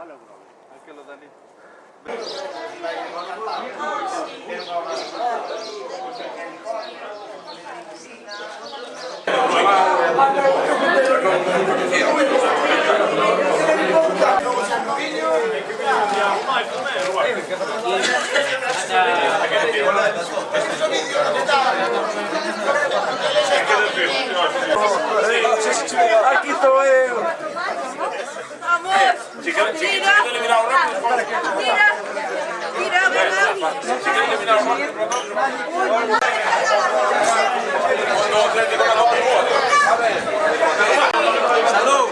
Aquilo dali. Aquí estoy eu. Amor, mira, Salud.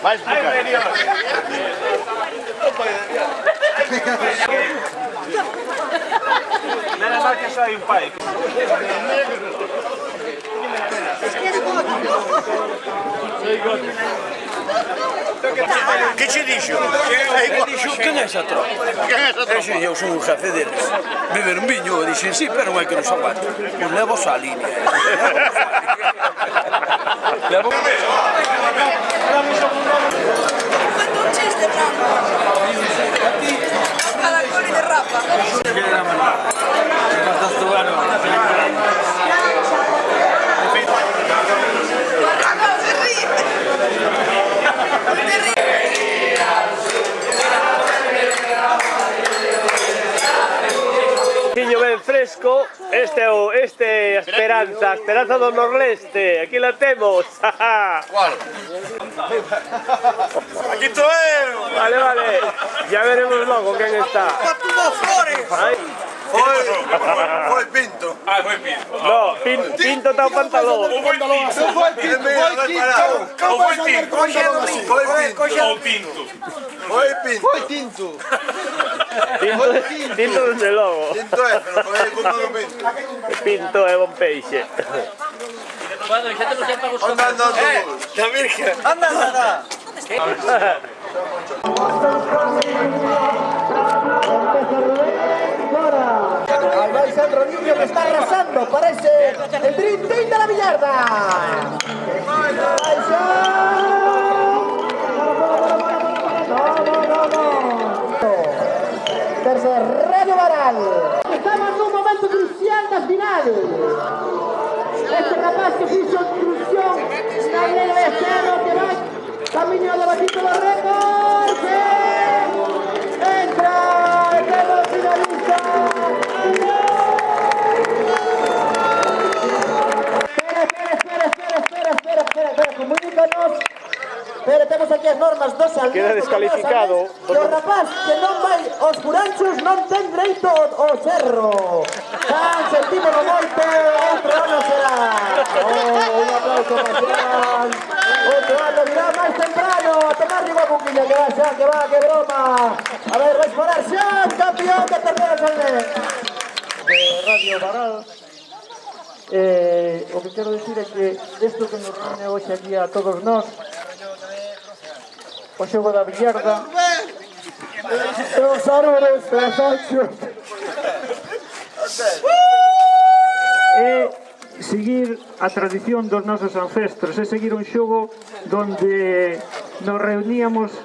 Vai explicar. Menos mal que soy un pai. Che ci dici? Che ne sa troppo? Io sono un caffè deles. Beber un vinho, dicen sì, però non è che non so quanto. Non levo sa linea. Levo... un chiste, a la coli de rapa. Tiño ben fresco, este é a Esperanza do Nordeste, aquí la temos. Cual? Aquí estoy eu. Vale, ya veremos logo quen está. Aí. Foi Pinto. Ah, foi Pinto. No, Pinto está o pantalón. Foi Pinto. Foi Pinto. Foi Pinto. Foi Pinto. Foi Pinto. Foi Pinto. Foi tinto. Pinto desde logo. Pinto é, pero foi culpa do Pinto. Pinto é bon peixe. Andando La Virgen. Anda. Ahí va Sandro Niño que está arrasando, parece el Dream Team de la Villarda. Tercer Radio Varal. Estamos en un momento crucial del final. Este rapaz que hizo instrucción na línea de cerro que va camino de bajito los récords. Entra el reloj finalista. Espera, comunícanos. Pero temos aquí as normas dos al Queda descalificado. Que o rapaz que non vai aos furanchos non ten dereito ao cerro. Tan sentímolo moito, outro ano será. Un aplauso para Xan. Outro ano virá máis temprano. A tomar riba buquilla, que va Xan, que broma. A ver, respirar Xan, campeón de tercera salve. De Radio Varal. O que quero dicir é que isto que nos reúne hoxe aquí a todos nós, o xogo da Villarda, e os árboles das ocho, e seguir a tradición dos nosos ancestros, e seguir un xogo donde nos reuníamos,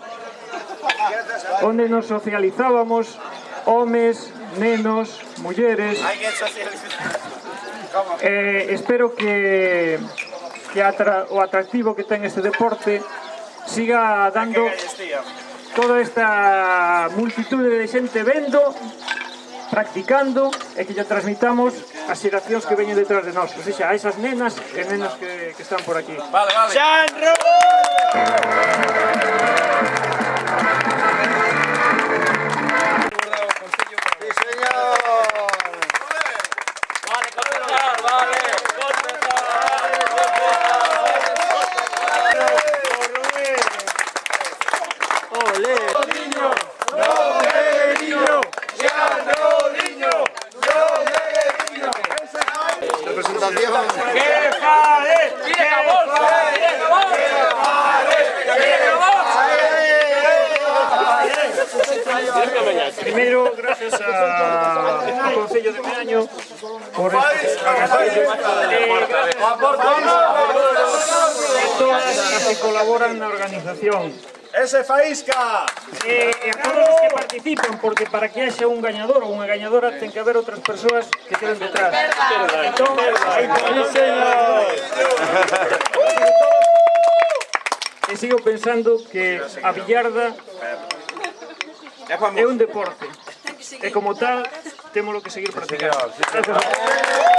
onde nos socializábamos, homes, nenos, mulleres. Espero que o atractivo que ten este deporte siga dando toda esta multitude de xente vendo, practicando e que lle transmitamos as xeracións que veñen detrás de nós, ou seja, a esas nenas e nenos que están por aquí. Vale. Xanro! Representación. ¡Que fare! ¡Que fare! Primeiro, gracias ao Concello de Meaño por este agasallo e todas as que colaboran na organización. Ese Faísca. E a todos os que participan, porque para que haxa un gañador ou unha gañadora ten que haber outras persoas que queden detrás. Entón, e sigo pensando que a billarda é un deporte e como tal temos que seguir practicando. Gracias.